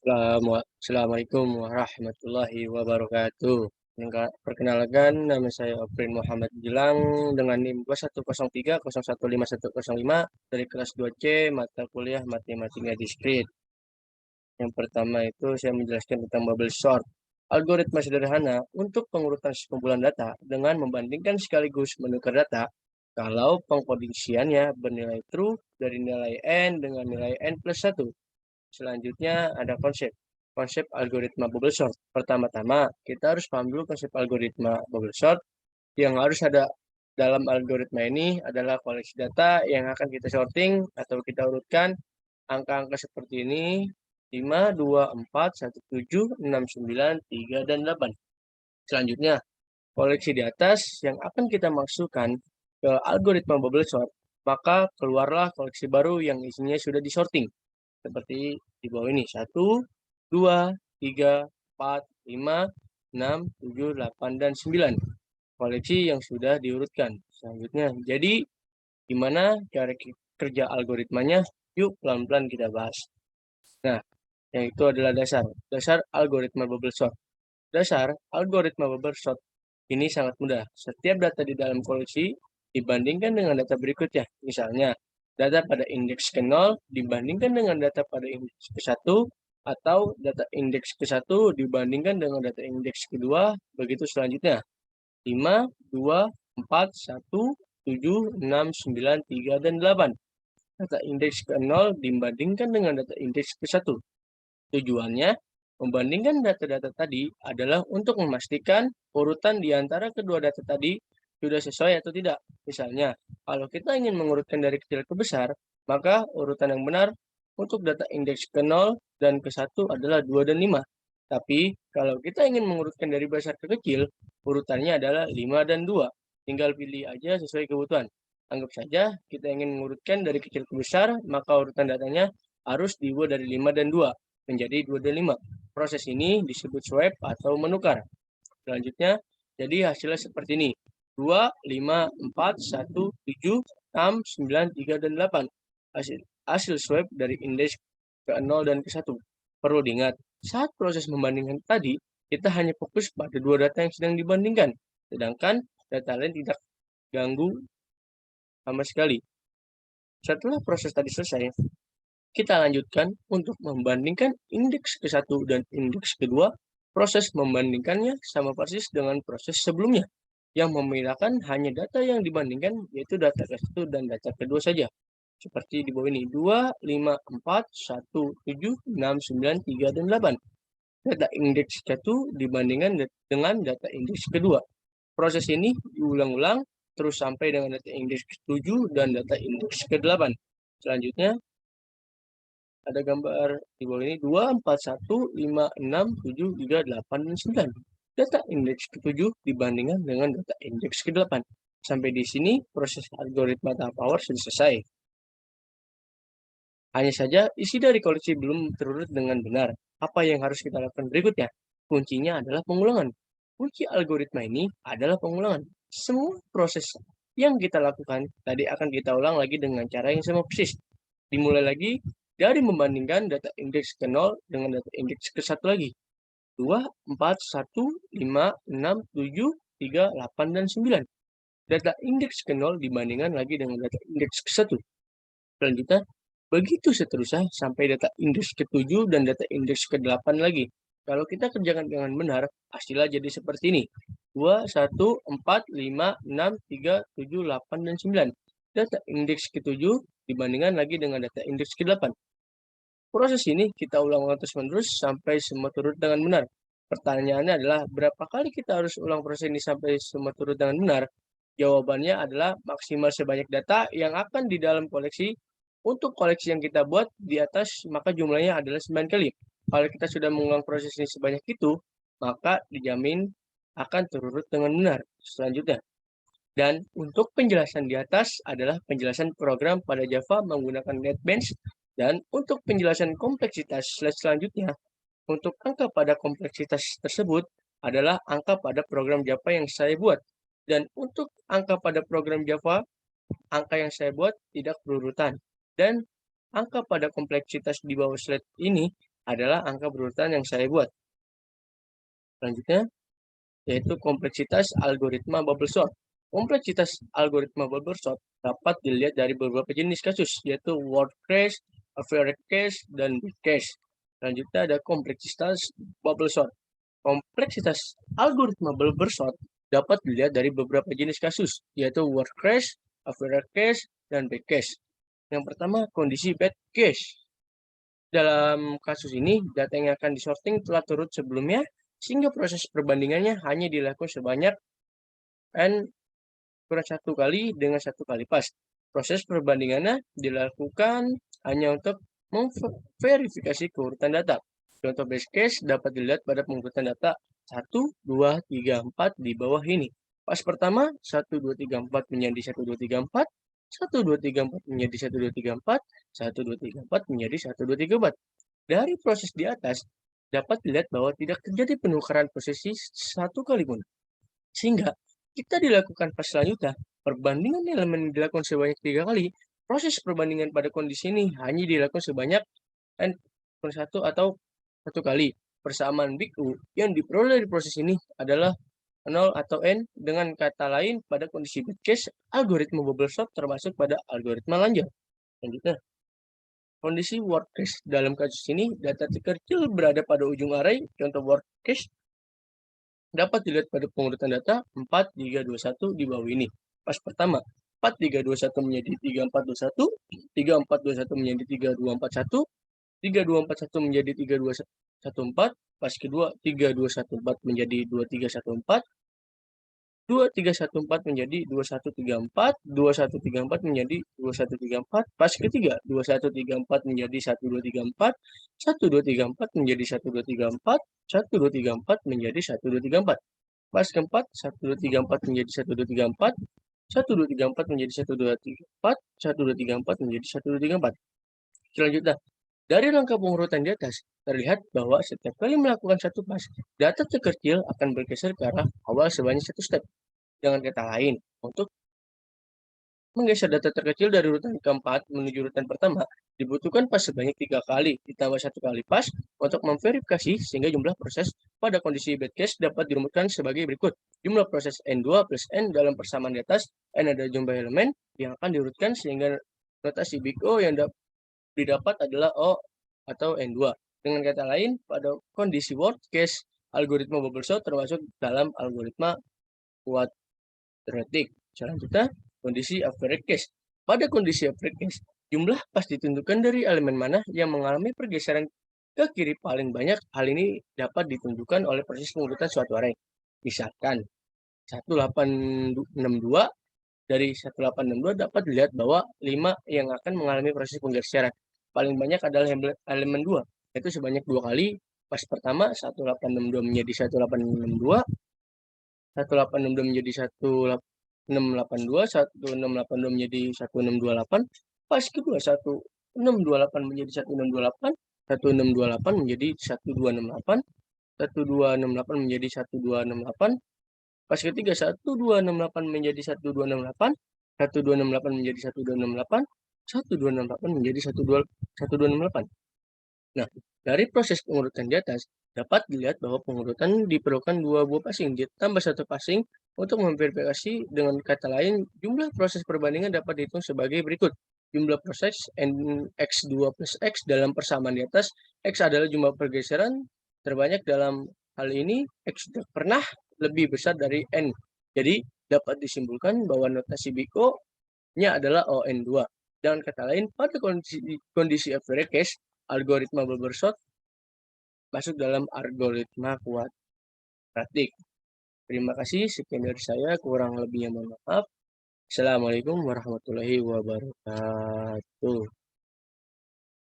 Assalamualaikum warahmatullahi wabarakatuh. Perkenalkan, nama saya Oprin Muhammad Gilang dengan NIM 2103015105 dari kelas 2C mata kuliah Matematika Diskrit. Yang pertama itu saya menjelaskan tentang bubble sort. Algoritma sederhana untuk pengurutan sekumpulan data dengan membandingkan sekaligus menukar data kalau pengkondisiannya bernilai true dari nilai n dengan nilai n plus 1. Selanjutnya ada konsep algoritma bubble sort. Pertama-tama, kita harus paham dulu konsep algoritma bubble sort. Yang harus ada dalam algoritma ini adalah koleksi data yang akan kita sorting atau kita urutkan angka-angka seperti ini: 5, 2, 4, 1, 7, 6, 9, 3, dan 8. Selanjutnya, koleksi di atas yang akan kita masukkan ke algoritma bubble sort, maka keluarlah koleksi baru yang isinya sudah disorting seperti di bawah ini: 1, 2, 3, 4, 5, 6, 7, 8, dan 9. Koleksi yang sudah diurutkan. Selanjutnya, jadi gimana cara kerja algoritmanya? Yuk pelan-pelan kita bahas. Nah, yang itu adalah dasar algoritma bubble sort. Dasar algoritma bubble sort ini sangat mudah. Setiap data di dalam koleksi dibandingkan dengan data berikutnya. Misalnya, data pada indeks ke-0 dibandingkan dengan data pada indeks ke-1, atau data indeks ke-1 dibandingkan dengan data indeks ke-2, begitu selanjutnya. 5, 2, 4, 1, 7, 6, 9, 3, dan 8. Data indeks ke-0 dibandingkan dengan data indeks ke-1. Tujuannya, membandingkan data-data tadi adalah untuk memastikan urutan di antara kedua data tadi sudah sesuai atau tidak. Misalnya, kalau kita ingin mengurutkan dari kecil ke besar, maka urutan yang benar untuk data indeks ke-0 dan ke-1 adalah 2 dan 5. Tapi, kalau kita ingin mengurutkan dari besar ke kecil, urutannya adalah 5 dan 2. Tinggal pilih aja sesuai kebutuhan. Anggap saja kita ingin mengurutkan dari kecil ke besar, maka urutan datanya harus dibuat dari 5 dan 2 menjadi 2 dan 5. Proses ini disebut swap atau menukar. Selanjutnya, jadi hasilnya seperti ini: 2, 5, 4, 1, 7, 6, 9, 3, dan 8. Hasil swap dari indeks ke-0 dan ke-1. Perlu diingat, saat proses membandingkan tadi, kita hanya fokus pada dua data yang sedang dibandingkan, sedangkan data lain tidak ganggu sama sekali. Setelah proses tadi selesai, kita lanjutkan untuk membandingkan indeks ke-1 dan indeks ke-2. Proses membandingkannya sama persis dengan proses sebelumnya. Yang membedakan hanya data yang dibandingkan, yaitu data ke-1 dan data ke-2 saja. Seperti di bawah ini: 2, 5, 4, 1, 7, 6, 9, 3, dan 8. Data indeks ke-1 dibandingkan dengan data indeks ke-2. Proses ini diulang-ulang terus sampai dengan data indeks ke-7 dan data indeks ke-8. Selanjutnya, ada gambar di bawah ini: 2, 4, 1, 5, 6, 7, 3, 8, dan 9. Data indeks ke-7 dibandingkan dengan data indeks ke-8. Sampai di sini proses algoritma tahap awal sudah selesai. Hanya saja isi dari koleksi belum terurut dengan benar. Apa yang harus kita lakukan berikutnya? Kuncinya adalah pengulangan. Kunci algoritma ini adalah pengulangan. Semua proses yang kita lakukan tadi akan kita ulang lagi dengan cara yang sama persis. Dimulai lagi dari membandingkan data indeks ke-0 dengan data indeks ke-1 lagi. 2, 4, 1, 5, 6, 7, 3, 8, dan 9. Data indeks ke-0 dibandingkan lagi dengan data indeks ke-1. Selanjutnya, begitu seterusnya sampai data indeks ke-7 dan data indeks ke-8 lagi. Kalau kita kerjakan dengan benar, hasilnya jadi seperti ini: 2, 1, 4, 5, 6, 3, 7, 8, dan 9. Data indeks ke-7 dibandingkan lagi dengan data indeks ke-8. Proses ini kita ulang-ulang terus-menerus sampai semua turut dengan benar. Pertanyaannya adalah, berapa kali kita harus ulang proses ini sampai semua turut dengan benar? Jawabannya adalah maksimal sebanyak data yang akan di dalam koleksi. Untuk koleksi yang kita buat di atas, maka jumlahnya adalah 9 kali. Kalau kita sudah mengulang proses ini sebanyak itu, maka dijamin akan terurut dengan benar. Selanjutnya, dan untuk penjelasan di atas adalah penjelasan program pada Java menggunakan NetBeans. Dan untuk penjelasan kompleksitas slide selanjutnya, untuk angka pada kompleksitas tersebut adalah angka pada program Java yang saya buat. Dan untuk angka pada program Java, angka yang saya buat tidak berurutan. Dan angka pada kompleksitas di bawah slide ini adalah angka berurutan yang saya buat. Selanjutnya, yaitu kompleksitas algoritma bubble sort. Kompleksitas algoritma bubble sort dapat dilihat dari beberapa jenis kasus, yaitu word cache, average cache, dan big cache. Selanjutnya ada kompleksitas bubble sort. Kompleksitas algoritma bubble sort dapat dilihat dari beberapa jenis kasus, yaitu word cache, average cache, dan big cache. Yang pertama, kondisi bad cache. Dalam kasus ini, data yang akan disorting telah turut sebelumnya, sehingga proses perbandingannya hanya dilakukan sebanyak n kurang 1 kali dengan 1 kali pas. Proses perbandingannya dilakukan hanya untuk memverifikasi keurutan data. Contoh base case dapat dilihat pada pengurutan data 1, 2, 3, 4 di bawah ini. Pas pertama, 1, 2, 3, 4 menjadi 1, 2, 3, 4, 1, 2, 3, 4 menjadi 1, 2, 3, 4, 1, 2, 3, 4 menjadi 1, 2, 3, 4. Dari proses di atas, dapat dilihat bahwa tidak terjadi penukaran posisi satu kali pun. Sehingga kita dilakukan pas selanjutnya, perbandingan elemen dilakukan sebanyak 3 kali. Proses perbandingan pada kondisi ini hanya dilakukan sebanyak n per 1 atau 1 kali. Persamaan big U yang diperoleh dari proses ini adalah 0 atau n. Dengan kata lain, pada kondisi bad case, algoritma bubble sort termasuk pada algoritma lanjut. Selanjutnya, kondisi word cache. Dalam kasus ini, data terkecil berada pada ujung array. Contoh word cache dapat dilihat pada pengurutan data 4, 3, 2, 1 di bawah ini. Pas pertama, 4, 3, 2, 1 menjadi 3, 4, 2, 1, 3, 4, 2, 1 menjadi 3, 2, 4, 1, 3, 2, 4, 1 menjadi 3, 2, 1, 4, pas kedua 3, 2, 1, 4 menjadi 2, 3, 1, 4, 2, 3, 1, 4 menjadi 2, 1, 3, 4, 2, 1, 3, 4 menjadi 2, 1, 3, 4, pas ketiga 2, 1, 3, 4 menjadi 1, 2, 3, 4, 1, 2, 3, 4 menjadi 1, 2, 3, 4, 1, 2, 3, 4 menjadi 1, 2, 3, 4. Pas keempat, 1, 2, 3, 4 menjadi 1, 2, 3, 4, 1, 2, 3, 4 menjadi 1, 2, 3, 4, 1, 2, 3, 4 menjadi 1, 2, 3, 4. Selanjutnya, dari rangka pengurutan di atas, terlihat bahwa setiap kali melakukan satu pas, data terkecil akan bergeser ke arah awal sebanyak satu step. Dengan kata lain, untuk menggeser data terkecil dari urutan keempat menuju urutan pertama, dibutuhkan pas sebanyak 3 kali, ditambah 1 kali pas untuk memverifikasi sehingga jumlah proses pada kondisi bad case dapat dirumuskan sebagai berikut. Jumlah proses N2 plus N dalam persamaan di atas, N adalah jumlah elemen yang akan diurutkan sehingga notasi big O yang didapat adalah O atau N2. Dengan kata lain, pada kondisi worst case, algoritma bubble sort termasuk dalam algoritma kuadratik. Selanjutnya, kondisi average case. Pada kondisi average case, jumlah pas ditentukan dari elemen mana yang mengalami pergeseran ke kiri paling banyak. Hal ini dapat ditunjukkan oleh proses pengurutan suatu array. Misalkan 1862 dari 1862 dapat dilihat bahwa 5 yang akan mengalami proses penggeseran. Paling banyak adalah elemen 2, yaitu sebanyak 2 kali. Pas pertama 1862 menjadi 1862, 1862 menjadi 1682, 1682 menjadi 1628, pas kedua 1628 menjadi 1628, 1628 menjadi 1268, 1268 menjadi 1268, pas ketiga 1268 menjadi 1268, 1268 menjadi 1268, 1268 menjadi 1268. Nah, dari proses pengurutan di atas, dapat dilihat bahwa pengurutan diperlukan 2 buah passing, ditambah 1 passing untuk memverifikasi. Dengan kata lain, jumlah proses perbandingan dapat dihitung sebagai berikut. Jumlah proses X2 plus X dalam persamaan di atas, X adalah jumlah pergeseran terbanyak dalam hal ini, X tidak pernah lebih besar dari N. Jadi, dapat disimpulkan bahwa notasi BICO-nya adalah ON2. Dengan kata lain, pada kondisi average case, algoritma bubble sort masuk dalam algoritma kuadratik. Terima kasih, sekian dari saya, kurang lebihnya mohon maaf. Assalamualaikum warahmatullahi wabarakatuh.